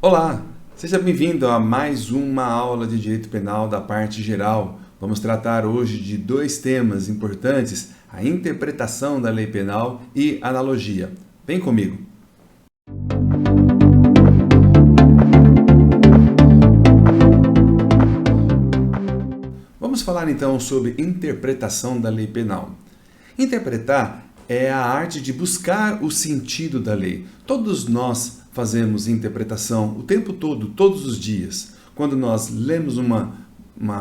Olá, seja bem-vindo a mais uma aula de Direito Penal da parte geral. Vamos tratar hoje de dois temas importantes, a interpretação da lei penal e analogia. Vem comigo! Vamos falar então sobre interpretação da lei penal. Interpretar é a arte de buscar o sentido da lei. Todos nós fazemos interpretação o tempo todo, todos os dias. Quando nós lemos uma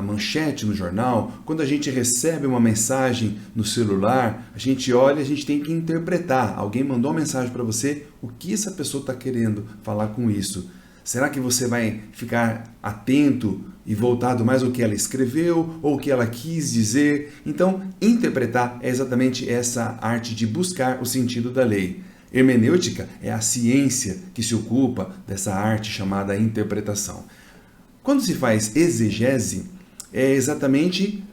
manchete no jornal, quando a gente recebe uma mensagem no celular, a gente olha e a gente tem que interpretar. Alguém mandou uma mensagem para você, o que essa pessoa está querendo falar com isso? Será que você vai ficar atento e voltado mais ao que ela escreveu ou o que ela quis dizer? Então, interpretar é exatamente essa arte de buscar o sentido da lei. Hermenêutica é a ciência que se ocupa dessa arte chamada interpretação. Quando se faz exegese, é exatamente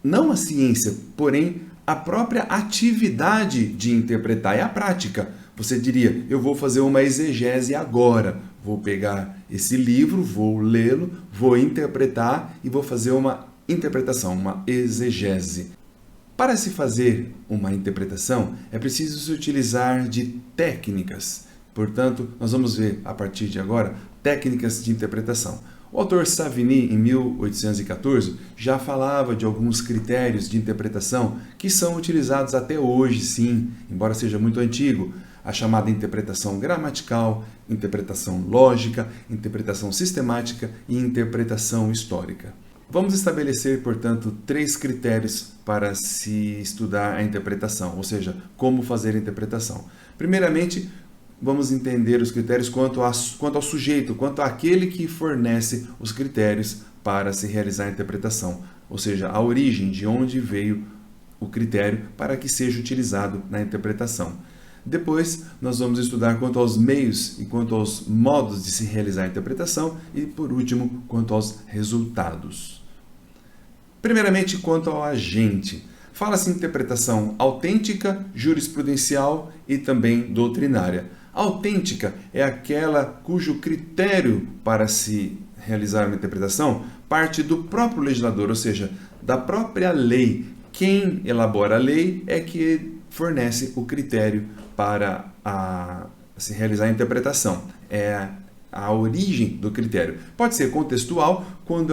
não a ciência, porém a própria atividade de interpretar, é a prática. Você diria, eu vou fazer uma exegese agora, vou pegar esse livro, vou lê-lo, vou interpretar e vou fazer uma interpretação, uma exegese. Para se fazer uma interpretação, é preciso se utilizar de técnicas. Portanto, nós vamos ver, a partir de agora, técnicas de interpretação. O autor Savigny, em 1814, já falava de alguns critérios de interpretação que são utilizados até hoje, sim, embora seja muito antigo. A chamada interpretação gramatical, interpretação lógica, interpretação sistemática e interpretação histórica. Vamos estabelecer, portanto, 3 critérios para se estudar a interpretação, ou seja, como fazer a interpretação. Primeiramente, vamos entender os critérios quanto ao sujeito, quanto àquele que fornece os critérios para se realizar a interpretação, ou seja, a origem, de onde veio o critério para que seja utilizado na interpretação. Depois, nós vamos estudar quanto aos meios e quanto aos modos de se realizar a interpretação e, por último, quanto aos resultados. Primeiramente, quanto ao agente. Fala-se em interpretação autêntica, jurisprudencial e também doutrinária. A autêntica é aquela cujo critério para se realizar uma interpretação parte do próprio legislador, ou seja, da própria lei. Quem elabora a lei é que fornece o critério para se realizar a interpretação. É a origem do critério. Pode ser contextual quando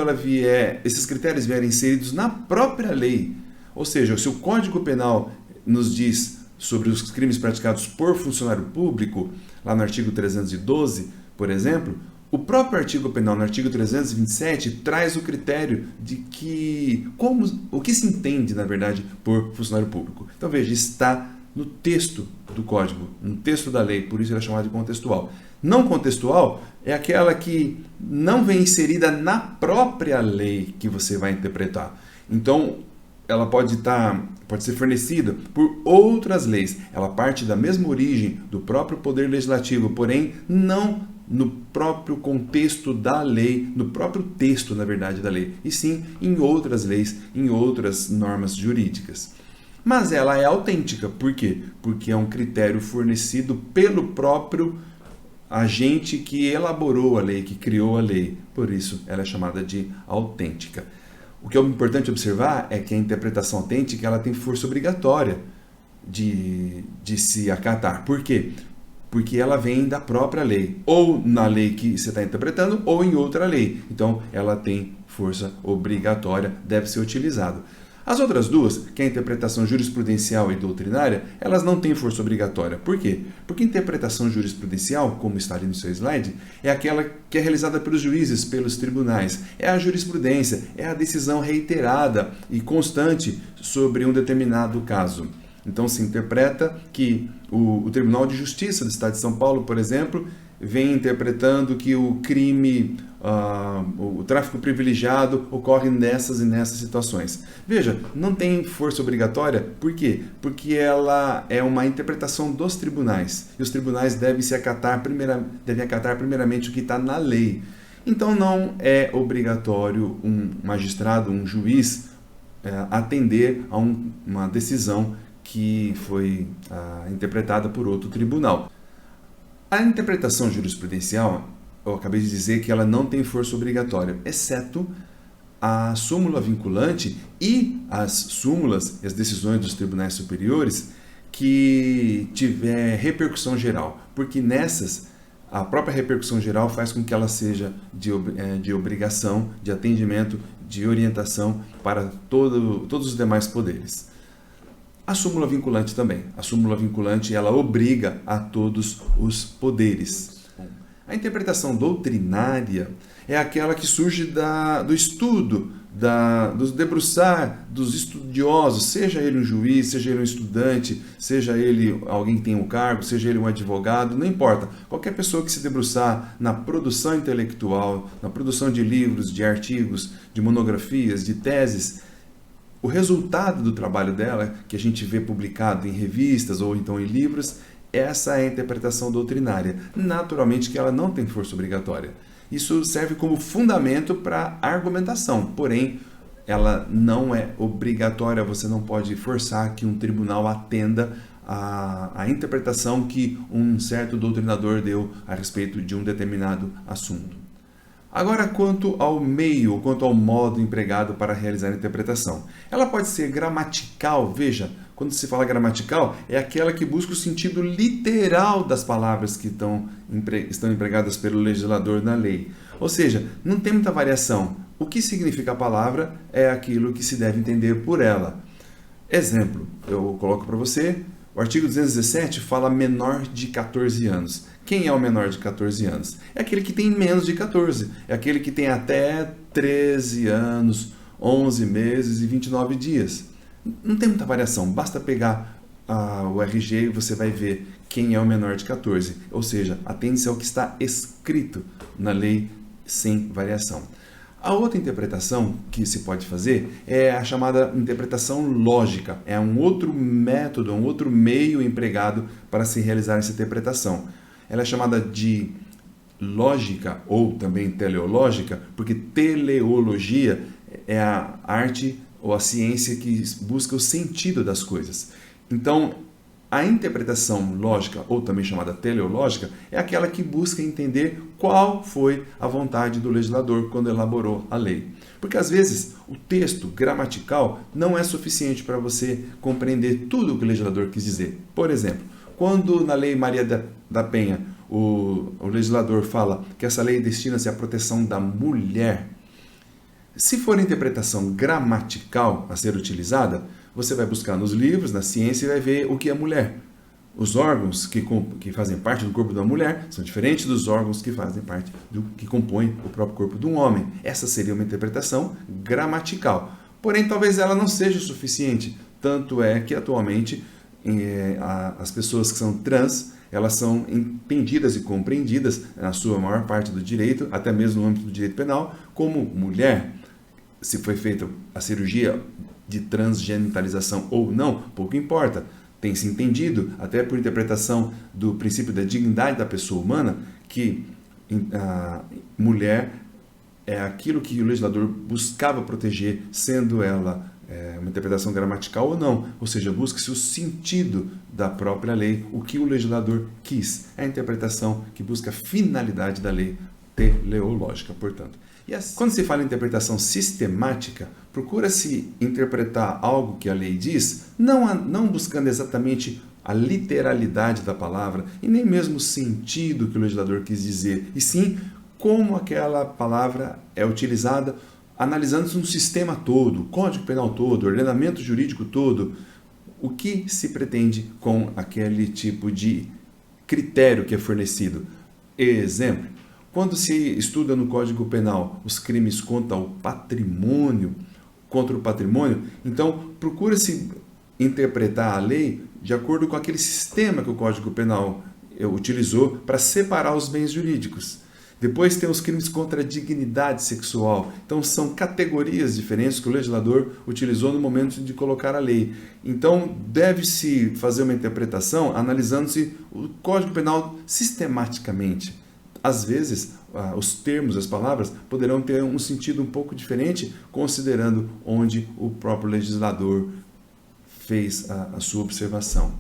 esses critérios vierem inseridos na própria lei. Ou seja, se o Código Penal nos diz sobre os crimes praticados por funcionário público, lá no artigo 312, por exemplo, o próprio artigo penal, no artigo 327, traz o critério de o que se entende, na verdade, por funcionário público. Então, veja, está no texto do Código, no texto da lei, por isso ele é chamado de contextual. Não contextual é aquela que não vem inserida na própria lei que você vai interpretar. Então, ela pode ser fornecida por outras leis. Ela parte da mesma origem do próprio Poder Legislativo, porém não no próprio contexto da lei, no próprio texto, na verdade, da lei, e sim em outras leis, em outras normas jurídicas. Mas ela é autêntica. Por quê? Porque é um critério fornecido pelo próprio agente que elaborou a lei, que criou a lei. Por isso, ela é chamada de autêntica. O que é importante observar é que a interpretação autêntica ela tem força obrigatória de se acatar. Por quê? Porque ela vem da própria lei, ou na lei que você está interpretando, ou em outra lei. Então, ela tem força obrigatória, deve ser utilizada. As outras duas, que é a interpretação jurisprudencial e doutrinária, elas não têm força obrigatória. Por quê? Porque a interpretação jurisprudencial, como está ali no seu slide, é aquela que é realizada pelos juízes, pelos tribunais. É a jurisprudência, é a decisão reiterada e constante sobre um determinado caso. Então, se interpreta que o Tribunal de Justiça do Estado de São Paulo, por exemplo, vem interpretando que o crime, o tráfico privilegiado ocorre nessas e nessas situações. Veja, não tem força obrigatória, por quê? Porque ela é uma interpretação dos tribunais, e os tribunais devem acatar primeiramente o que está na lei. Então não é obrigatório um magistrado, um juiz, atender a uma decisão que foi interpretada por outro tribunal. A interpretação jurisprudencial eu acabei de dizer que ela não tem força obrigatória, exceto a súmula vinculante e as súmulas e as decisões dos tribunais superiores que tiver repercussão geral, porque nessas a própria repercussão geral faz com que ela seja de obrigação, de atendimento, de orientação para todos os demais poderes. A súmula vinculante também. A súmula vinculante ela obriga a todos os poderes. A interpretação doutrinária é aquela que surge do estudo, do debruçar dos estudiosos, seja ele um juiz, seja ele um estudante, seja ele alguém que tem um cargo, seja ele um advogado, não importa. Qualquer pessoa que se debruçar na produção intelectual, na produção de livros, de artigos, de monografias, de teses, o resultado do trabalho dela, que a gente vê publicado em revistas ou então em livros, essa é a interpretação doutrinária. Naturalmente que ela não tem força obrigatória. Isso serve como fundamento para argumentação, porém, ela não é obrigatória, você não pode forçar que um tribunal atenda a interpretação que um certo doutrinador deu a respeito de um determinado assunto. Agora, quanto ao meio, quanto ao modo empregado para realizar a interpretação. Ela pode ser gramatical, veja, quando se fala gramatical, é aquela que busca o sentido literal das palavras que estão empregadas pelo legislador na lei. Ou seja, não tem muita variação. O que significa a palavra é aquilo que se deve entender por ela. Exemplo, eu coloco para você, o artigo 217 fala menor de 14 anos. Quem é o menor de 14 anos? É aquele que tem menos de 14. É aquele que tem até 13 anos, 11 meses e 29 dias. Não tem muita variação. Basta pegar o RG e você vai ver quem é o menor de 14. Ou seja, atende-se ao que está escrito na lei sem variação. A outra interpretação que se pode fazer é a chamada interpretação lógica. É um outro método, um outro meio empregado para se realizar essa interpretação. Ela é chamada de lógica ou também teleológica, porque teleologia é a arte ou a ciência que busca o sentido das coisas. Então, a interpretação lógica, ou também chamada teleológica, é aquela que busca entender qual foi a vontade do legislador quando elaborou a lei. Porque às vezes o texto gramatical não é suficiente para você compreender tudo o que o legislador quis dizer. Por exemplo, quando na Lei Maria da Penha o legislador fala que essa lei destina-se à proteção da mulher, se for a interpretação gramatical a ser utilizada, você vai buscar nos livros, na ciência, e vai ver o que é mulher. Os órgãos que fazem parte do corpo da mulher são diferentes dos órgãos que fazem parte que compõem o próprio corpo de um homem. Essa seria uma interpretação gramatical. Porém, talvez ela não seja o suficiente. Tanto é que, atualmente, as pessoas que são trans, elas são entendidas e compreendidas, na sua maior parte do direito, até mesmo no âmbito do direito penal, como mulher. Se foi feita a cirurgia de transgenitalização ou não, pouco importa. Tem se entendido, até por interpretação do princípio da dignidade da pessoa humana, que a mulher é aquilo que o legislador buscava proteger, sendo ela uma interpretação gramatical ou não. Ou seja, busca-se o sentido da própria lei, o que o legislador quis. É a interpretação que busca a finalidade da lei teleológica, portanto. E assim, quando se fala em interpretação sistemática, procura-se interpretar algo que a lei diz, não buscando exatamente a literalidade da palavra e nem mesmo o sentido que o legislador quis dizer, e sim como aquela palavra é utilizada, analisando-se um sistema todo, o Código Penal todo, o ordenamento jurídico todo, o que se pretende com aquele tipo de critério que é fornecido. Exemplo, quando se estuda no Código Penal os crimes contra o patrimônio, então procura-se interpretar a lei de acordo com aquele sistema que o Código Penal utilizou para separar os bens jurídicos. Depois tem os crimes contra a dignidade sexual. Então são categorias diferentes que o legislador utilizou no momento de colocar a lei. Então deve-se fazer uma interpretação analisando-se o Código Penal sistematicamente. Às vezes, os termos, as palavras, poderão ter um sentido um pouco diferente, considerando onde o próprio legislador fez a sua observação.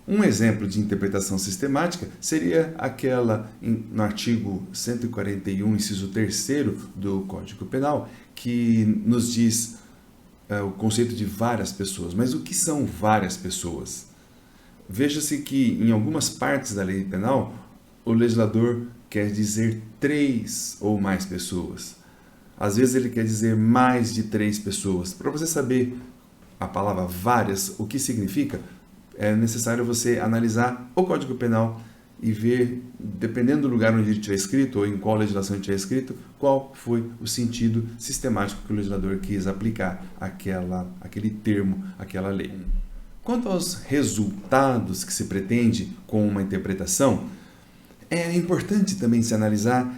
Um exemplo de interpretação sistemática seria aquela no artigo 141, inciso 3º do Código Penal, que nos diz o conceito de várias pessoas. Mas o que são várias pessoas? Veja-se que em algumas partes da lei penal, o legislador quer dizer 3 ou mais pessoas. Às vezes ele quer dizer mais de 3 pessoas. Para você saber a palavra várias, o que significa, é necessário você analisar o Código Penal e ver, dependendo do lugar onde ele estiver escrito, ou em qual legislação ele estiver escrito, qual foi o sentido sistemático que o legislador quis aplicar aquele termo, aquela lei. Quanto aos resultados que se pretende com uma interpretação, é importante também se analisar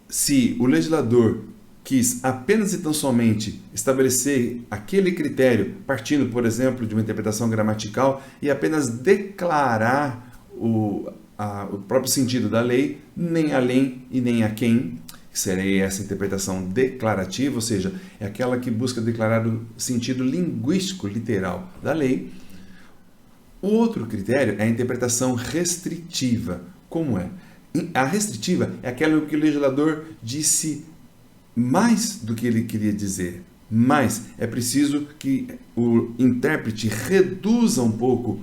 se o legislador quis apenas e tão somente estabelecer aquele critério, partindo, por exemplo, de uma interpretação gramatical e apenas declarar o próprio sentido da lei, nem além e nem aquém, que seria essa interpretação declarativa, ou seja, é aquela que busca declarar o sentido linguístico literal da lei. O outro critério é a interpretação restritiva. Como é? A restritiva é aquela que o legislador disse mais do que ele queria dizer, mas é preciso que o intérprete reduza um pouco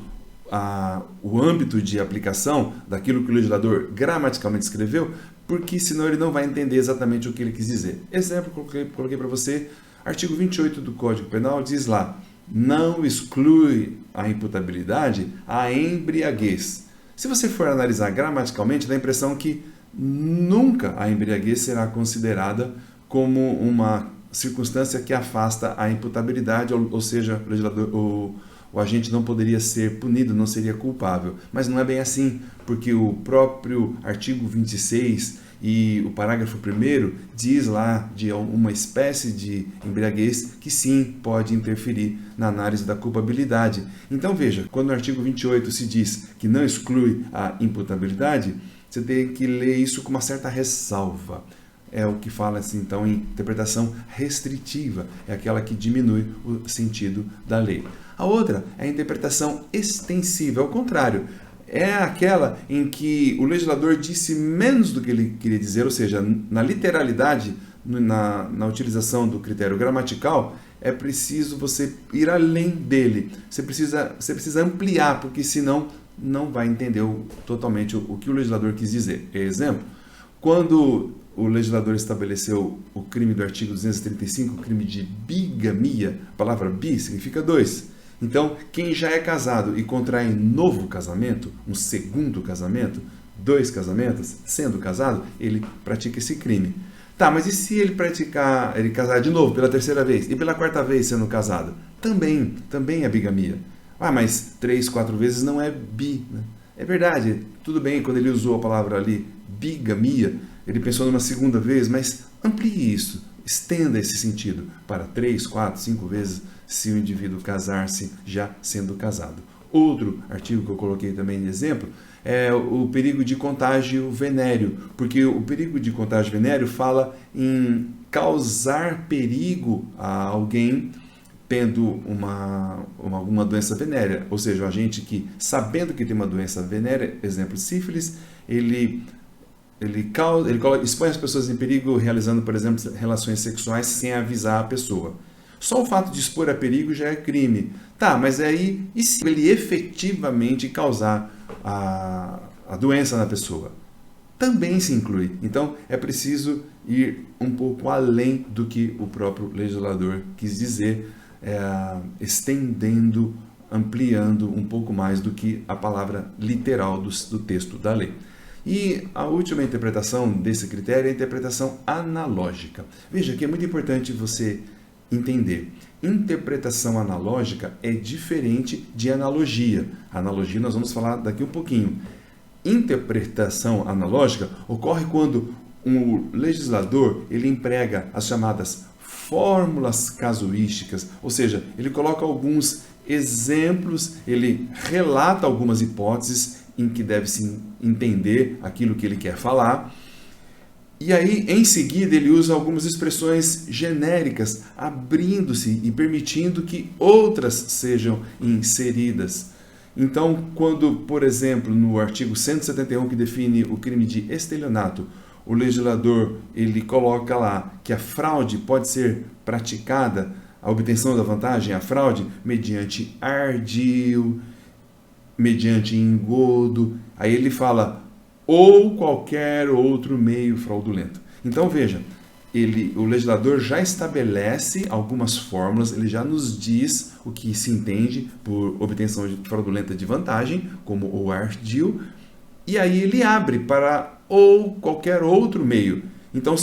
o âmbito de aplicação daquilo que o legislador gramaticalmente escreveu, porque senão ele não vai entender exatamente o que ele quis dizer. Exemplo, coloquei para você, artigo 28 do Código Penal diz lá, não exclui a imputabilidade a embriaguez. Se você for analisar gramaticalmente, dá a impressão que nunca a embriaguez será considerada como uma circunstância que afasta a imputabilidade, ou seja, o agente não poderia ser punido, não seria culpável. Mas não é bem assim, porque o próprio artigo 26 e o parágrafo 1º diz lá de uma espécie de embriaguez que sim pode interferir na análise da culpabilidade. Então veja, quando no artigo 28 se diz que não exclui a imputabilidade, você tem que ler isso com uma certa ressalva. É o que fala assim, então, em interpretação restritiva, é aquela que diminui o sentido da lei. A outra é a interpretação extensiva, ao contrário, é aquela em que o legislador disse menos do que ele queria dizer, ou seja, na literalidade, na utilização do critério gramatical, é preciso você ir além dele, você precisa ampliar, porque senão não vai entender totalmente o que o legislador quis dizer. Exemplo, quando o legislador estabeleceu o crime do artigo 235, o crime de bigamia, a palavra bi significa 2. Então, quem já é casado e contrai novo casamento, um segundo casamento, 2 casamentos, sendo casado, ele pratica esse crime. Tá, mas e se ele casar de novo pela 3ª vez e pela 4ª vez sendo casado? Também é bigamia. Ah, mas 3, 4 vezes não é bi, né? É verdade, tudo bem, quando ele usou a palavra ali, bigamia, ele pensou numa 2ª vez, mas amplie isso, estenda esse sentido para 3, 4, 5 vezes se o indivíduo casar-se já sendo casado. Outro artigo que eu coloquei também de exemplo é o perigo de contágio venéreo, porque o perigo de contágio venéreo fala em causar perigo a alguém tendo alguma doença venérea, ou seja, o agente que, sabendo que tem uma doença venérea, exemplo, sífilis, ele expõe as pessoas em perigo realizando, por exemplo, relações sexuais sem avisar a pessoa. Só o fato de expor a perigo já é crime. Tá, mas aí, e se ele efetivamente causar a doença na pessoa? Também se inclui. Então, é preciso ir um pouco além do que o próprio legislador quis dizer, estendendo, ampliando um pouco mais do que a palavra literal do texto da lei. E a última interpretação desse critério é a interpretação analógica. Veja que é muito importante você entender. Interpretação analógica é diferente de analogia. Analogia nós vamos falar daqui um pouquinho. Interpretação analógica ocorre quando um legislador ele emprega as chamadas fórmulas casuísticas, ou seja, ele coloca alguns exemplos, ele relata algumas hipóteses em que deve-se entender aquilo que ele quer falar. E aí, em seguida, ele usa algumas expressões genéricas, abrindo-se e permitindo que outras sejam inseridas. Então, quando, por exemplo, no artigo 171, que define o crime de estelionato, o legislador ele coloca lá que a fraude pode ser praticada, a obtenção da vantagem, a fraude, mediante ardil, mediante engodo. Aí ele fala, ou qualquer outro meio fraudulento. Então, veja, o legislador já estabelece algumas fórmulas, ele já nos diz o que se entende por obtenção fraudulenta de vantagem, como o ardil, e aí ele abre para ou qualquer outro meio. Então,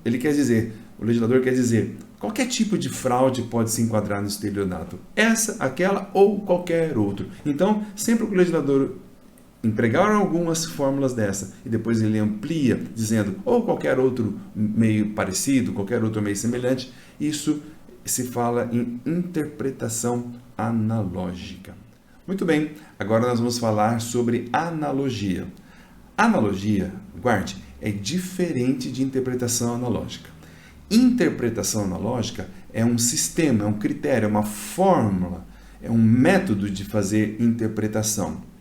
ele quer dizer, o legislador quer dizer, qualquer tipo de fraude pode se enquadrar no estelionato. Essa, aquela ou qualquer outro. Então, sempre que o legislador empregar algumas fórmulas dessa e depois ele amplia, dizendo ou qualquer outro meio parecido, qualquer outro meio semelhante, isso se fala em interpretação analógica. Muito bem, agora nós vamos falar sobre analogia. Analogia, guarde, é diferente de interpretação analógica. Interpretação analógica é um sistema, é um critério, é uma fórmula, é um método de fazer interpretação.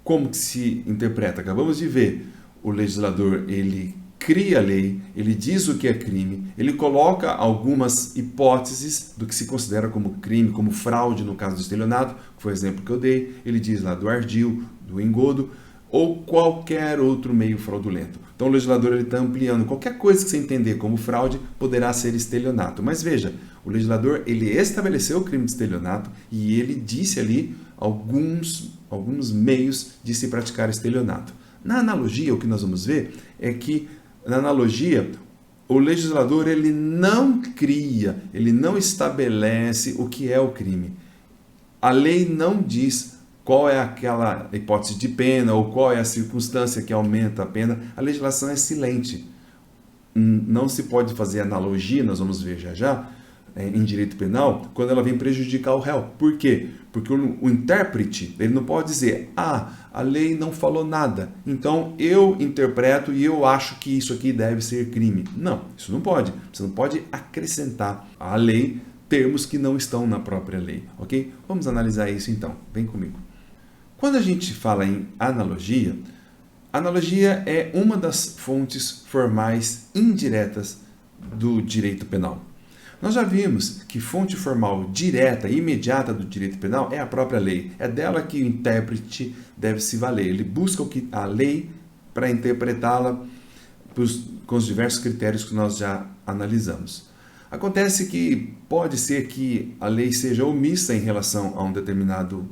Como que se interpreta? Acabamos de ver, o legislador ele cria a lei, ele diz o que é crime, ele coloca algumas hipóteses do que se considera como crime, como fraude no caso do estelionato, que foi o exemplo que eu dei, ele diz lá do ardil, do engodo, ou qualquer outro meio fraudulento. Então o legislador está ampliando, qualquer coisa que você entender como fraude poderá ser estelionato. Mas veja, o legislador ele estabeleceu o crime de estelionato e ele disse ali alguns meios de se praticar estelionato. Na analogia, o que nós vamos ver é que, na analogia, o legislador ele não cria, ele não estabelece o que é o crime. A lei não diz qual é aquela hipótese de pena ou qual é a circunstância que aumenta a pena. A legislação é silente. Não se pode fazer analogia, nós vamos ver já, em direito penal, quando ela vem prejudicar o réu. Por quê? Porque o intérprete, ele não pode dizer, a lei não falou nada, então eu interpreto e eu acho que isso aqui deve ser crime. Não, isso não pode. Você não pode acrescentar à lei termos que não estão na própria lei, ok? Vamos analisar isso então, vem comigo. Quando a gente fala em analogia, analogia é uma das fontes formais indiretas do direito penal. Nós já vimos que fonte formal direta e imediata do direito penal é a própria lei. É dela que o intérprete deve se valer. Ele busca a lei para interpretá-la com os diversos critérios que nós já analisamos. Acontece que pode ser que a lei seja omissa em relação a um determinado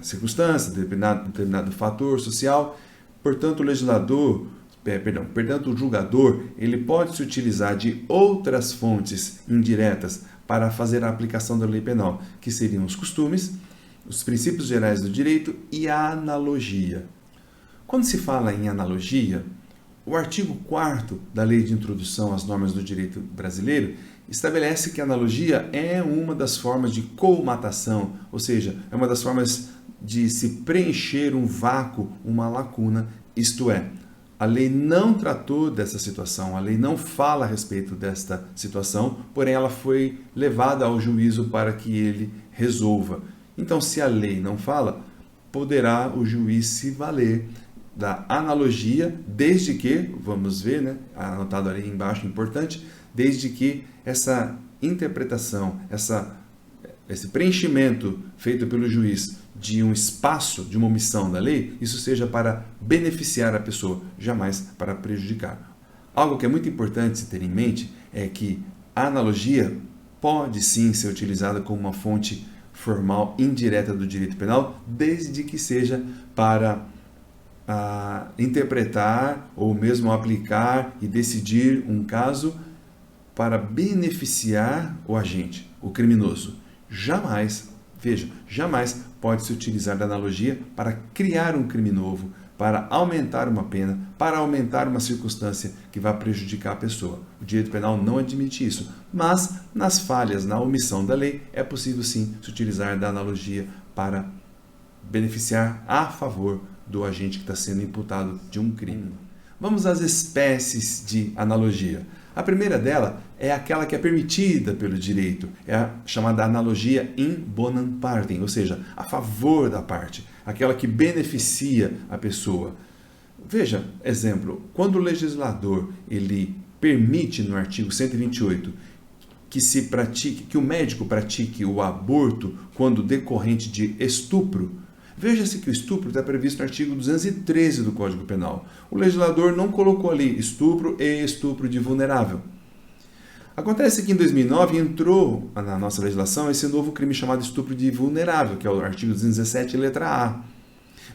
circunstância, determinado fator social. Portanto, o julgador, ele pode se utilizar de outras fontes indiretas para fazer a aplicação da lei penal, que seriam os costumes, os princípios gerais do direito e a analogia. Quando se fala em analogia, o artigo 4º da Lei de Introdução às Normas do Direito Brasileiro estabelece que a analogia é uma das formas de colmatação, ou seja, é uma das formas de se preencher um vácuo, uma lacuna, isto é, a lei não tratou dessa situação, a lei não fala a respeito desta situação, porém ela foi levada ao juízo para que ele resolva. Então, se a lei não fala, poderá o juiz se valer da analogia, desde que, vamos ver, anotado ali embaixo, importante, desde que essa interpretação, esse preenchimento feito pelo juiz de um espaço, de uma omissão da lei, isso seja para beneficiar a pessoa, jamais para prejudicar. Algo que é muito importante se ter em mente é que a analogia pode sim ser utilizada como uma fonte formal indireta do direito penal, desde que seja para interpretar ou mesmo aplicar e decidir um caso para beneficiar o agente, o criminoso. Jamais pode se utilizar da analogia para criar um crime novo, para aumentar uma pena, para aumentar uma circunstância que vai prejudicar a pessoa. O direito penal não admite isso, mas nas falhas, na omissão da lei, é possível sim se utilizar da analogia para beneficiar a favor do agente que está sendo imputado de um crime. Vamos às espécies de analogia. A primeira dela é aquela que é permitida pelo direito, é a chamada analogia in bonam partem, ou seja, a favor da parte. aquela que beneficia a pessoa. Veja, exemplo, quando o legislador ele permite no artigo 128 que o médico pratique o aborto quando decorrente de estupro, veja-se que o estupro está previsto no artigo 213 do Código Penal. O legislador não colocou ali estupro e estupro de vulnerável. Acontece que em 2009 entrou na nossa legislação esse novo crime chamado estupro de vulnerável, que é o artigo 217, letra A.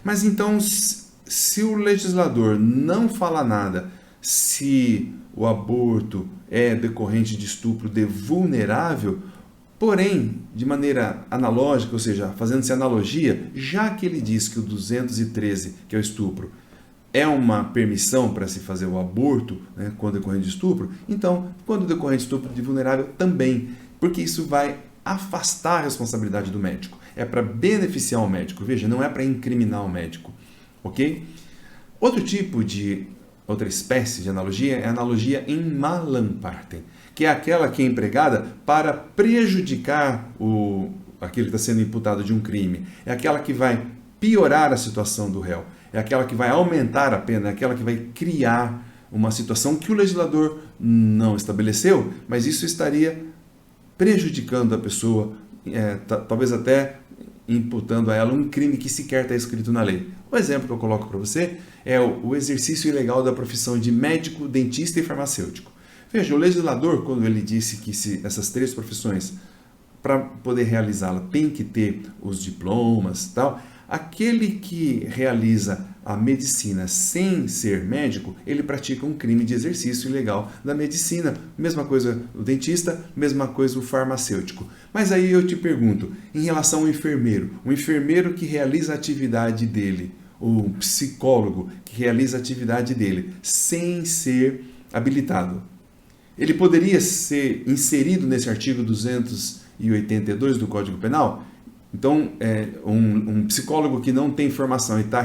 Mas então, se o legislador não fala nada, se o aborto é decorrente de estupro de vulnerável, porém, de maneira analógica, ou seja, fazendo-se analogia, já que ele diz que o 213, que é o estupro, é uma permissão para se fazer o aborto, né, quando decorrente de estupro, então, quando decorrente de estupro de vulnerável, também, porque isso vai afastar a responsabilidade do médico. É para beneficiar o médico, veja, não é para incriminar o médico, ok? Outra espécie de analogia é a analogia em malam partem, que é aquela que é empregada para prejudicar aquele que está sendo imputado de um crime. É aquela que vai piorar a situação do réu. É aquela que vai aumentar a pena, é aquela que vai criar uma situação que o legislador não estabeleceu, mas isso estaria prejudicando a pessoa, talvez até imputando a ela um crime que sequer está escrito na lei. O exemplo que eu coloco para você é o exercício ilegal da profissão de médico, dentista e farmacêutico. Veja, o legislador, quando ele disse que essas três profissões, para poder realizá-la, tem que ter os diplomas e tal, aquele que realiza a medicina sem ser médico, ele pratica um crime de exercício ilegal da medicina. Mesma coisa o dentista, mesma coisa o farmacêutico. Mas aí eu te pergunto, em relação ao enfermeiro, o enfermeiro que realiza a atividade dele, o psicólogo que realiza a atividade dele sem ser habilitado, ele poderia ser inserido nesse artigo 282 do Código Penal? Então, um psicólogo que não tem formação e está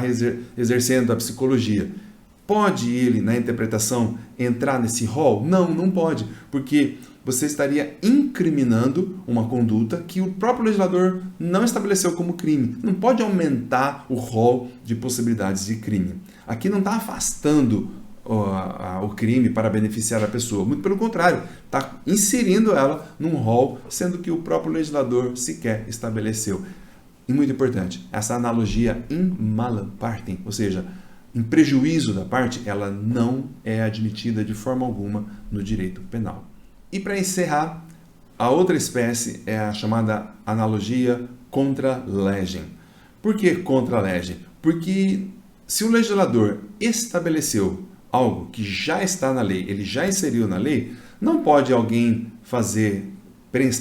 exercendo a psicologia, pode ele, na interpretação, entrar nesse rol? Não, não pode, porque você estaria incriminando uma conduta que o próprio legislador não estabeleceu como crime. Não pode aumentar o rol de possibilidades de crime. Aqui não está afastando o crime para beneficiar a pessoa. Muito pelo contrário, está inserindo ela num rol, sendo que o próprio legislador sequer estabeleceu. E muito importante, essa analogia in malam partem, ou seja, em prejuízo da parte, ela não é admitida de forma alguma no direito penal. E para encerrar, a outra espécie é a chamada analogia contra legem. Por que contra legem? Porque se o legislador estabeleceu algo que já está na lei, ele já inseriu na lei, não pode alguém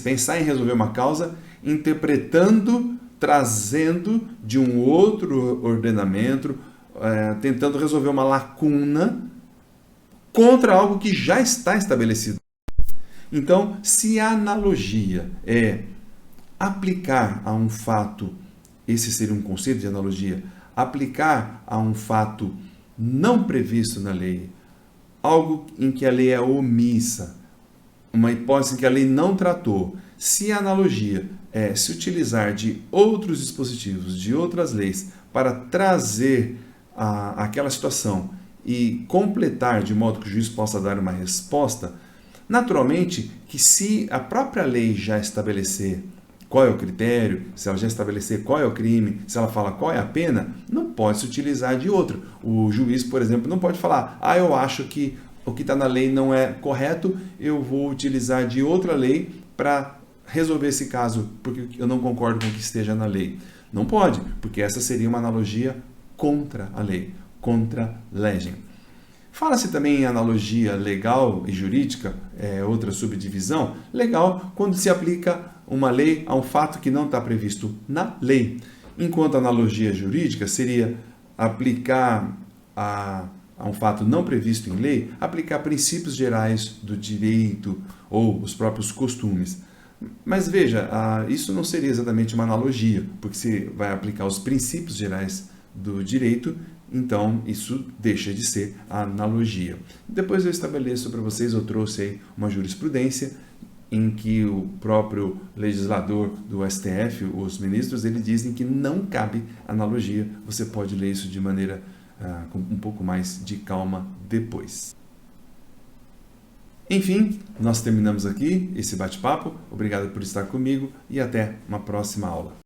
pensar em resolver uma causa interpretando, trazendo de um outro ordenamento, tentando resolver uma lacuna contra algo que já está estabelecido. Então, se a analogia é aplicar a um fato, esse seria um conceito de analogia, aplicar a um fato não previsto na lei, algo em que a lei é omissa, uma hipótese em que a lei não tratou, se a analogia é se utilizar de outros dispositivos, de outras leis, para trazer aquela situação e completar de modo que o juiz possa dar uma resposta, naturalmente que se a própria lei já estabelecer qual é o critério, se ela já estabelecer qual é o crime, se ela fala qual é a pena, não pode se utilizar de outro. O juiz, por exemplo, não pode falar, eu acho que o que está na lei não é correto, eu vou utilizar de outra lei para resolver esse caso, porque eu não concordo com o que esteja na lei. Não pode, porque essa seria uma analogia contra a lei, contra legem. Fala-se também em analogia legal e jurídica, outra subdivisão, legal quando se aplica uma lei a um fato que não está previsto na lei. Enquanto a analogia jurídica seria aplicar a um fato não previsto em lei, aplicar princípios gerais do direito ou os próprios costumes. Mas veja, isso não seria exatamente uma analogia, porque se vai aplicar os princípios gerais do direito, então isso deixa de ser a analogia. Depois eu estabeleço para vocês, eu trouxe aí uma jurisprudência em que o próprio legislador do STF, os ministros, eles dizem que não cabe analogia. Você pode ler isso de maneira com um pouco mais de calma depois. Enfim, nós terminamos aqui esse bate-papo. Obrigado por estar comigo e até uma próxima aula.